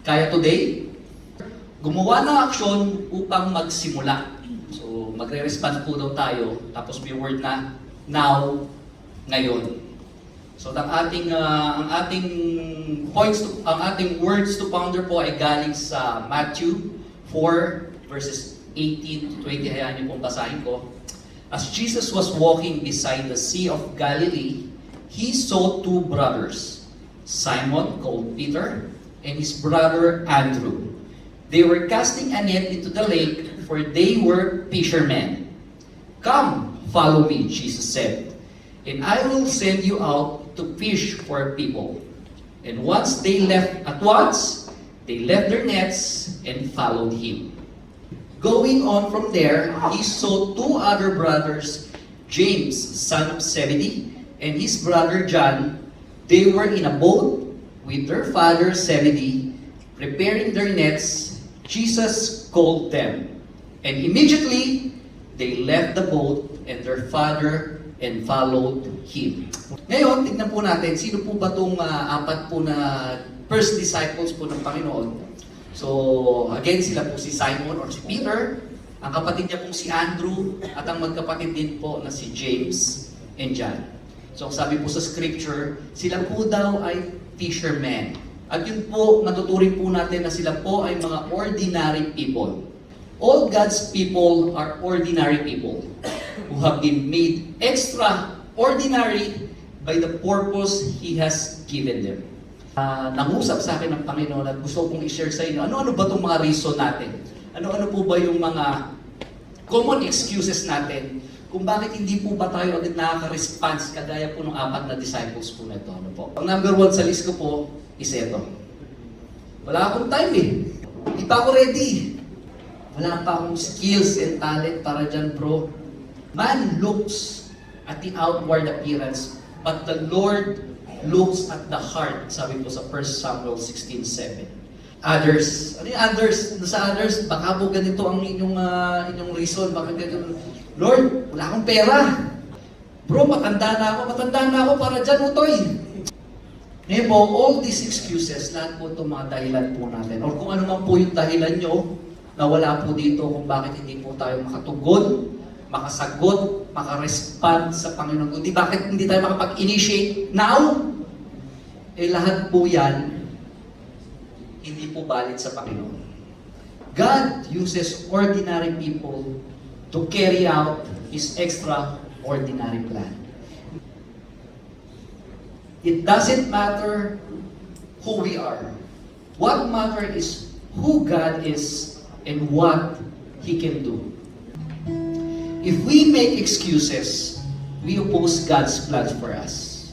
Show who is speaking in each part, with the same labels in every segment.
Speaker 1: Kaya today, gumawa ng aksyon upang magsimula. So, magre-respond po daw tayo, tapos may word na now, ngayon. So, ang ating words to ponder po ay galing sa Matthew 4 verses 18 to 20. Hayaan niyo pong basahin ko. As Jesus was walking beside the Sea of Galilee, he saw two brothers, Simon, called Peter, and his brother Andrew. They were casting a net into the lake, for they were fishermen. Come, follow me, Jesus said, and I will send you out to fish for people. And at once, they left their nets and followed him. Going on from there, he saw two other brothers, James, son of Zebedee, and his brother John. They were in a boat with their father Zebedee, preparing their nets. Jesus called them, and immediately they left the boat and their father and followed him. Ngayon, tignan po natin, sino po ba itong apat po na first disciples po ng Panginoon? So, again, sila po si Simon or si Peter, ang kapatid niya po si Andrew, at ang magkapatid din po na si James and John. So, sabi po sa scripture, sila po daw ay fishermen. At yun po, natuturing po natin na sila po ay mga ordinary people. All God's people are ordinary people who have been made extraordinary by the purpose He has given them. Nangusap sa akin ng Panginoon at gusto kong i-share sa inyo, ano-ano ba itong mga reason natin? Ano-ano po ba yung mga common excuses natin kung bakit hindi po ba tayo agad nakaka-response kagaya po ng apat na disciples po na ito? Ano po? Ang number one sa list ko po is ito. Wala akong time eh. Hindi pa ako ready. Wala pa akong skills and talent para dyan, bro. Man looks at the outward appearance, but the Lord looks at the heart. Sabi po sa 1 Samuel 16:7. Others. Ano yung others? Sa others, baka po ganito ang inyong reason. Baka ganito, Lord, wala akong pera. Bro, matanda na ako para dyan, utoy. Ngayon po, all these excuses, lahat po itong mga dahilan po natin. O kung ano man po yung dahilan nyo, na wala po dito kung bakit hindi po tayo makatugon, makasagot, makarespond sa Panginoon. Kundi bakit hindi tayo makapag-initiate now? Eh lahat po yan, hindi po valid sa Panginoon. God uses ordinary people to carry out His extraordinary plan. It doesn't matter who we are. What matters is who God is and what He can do. If we make excuses, we oppose God's plans for us.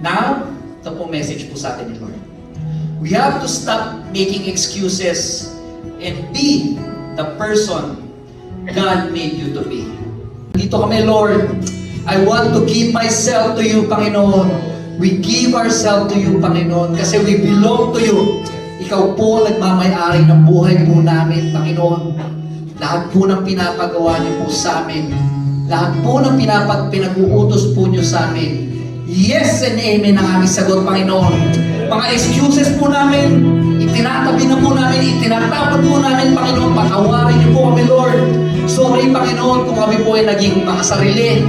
Speaker 1: Now, ito po message po sa atin ni Lord. We have to stop making excuses and be the person God made you to be. Dito kami, Lord, I want to give myself to you, Panginoon. We give ourselves to you, Panginoon, kasi we belong to you. Ikaw po ang nagmamay-ari ng buhay po namin, Panginoon. Lahat po ng pinapagawa niyo po sa amin, lahat po ng pinag-uutos po niyo sa amin, yes and amen ang aming sagot, Panginoon. Mga excuses po namin, itinatabi na po namin, itinatapon po namin, Panginoon. Patawarin niyo po kami, Lord. Sorry, Panginoon, kung kami po ay naging makasarili.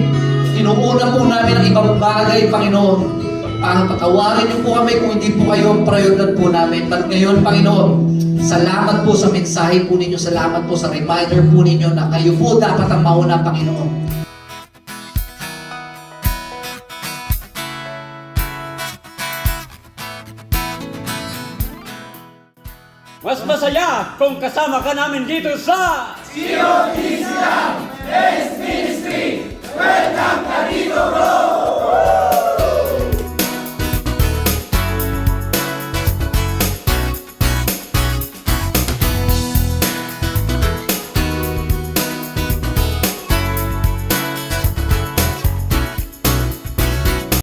Speaker 1: Inuuna po namin ang ibang bagay, Panginoon. Patawarin niyo po kami kung hindi po kayo ang prioridad po namin. But ngayon, Panginoon, salamat po sa mensahe po ninyo, salamat po sa reminder po ninyo na kayo po dapat ang mauna, Panginoon.
Speaker 2: Mas masaya kung kasama ka namin dito sa
Speaker 3: Zion Christian Praise Ministry. Welcome ka dito, bro!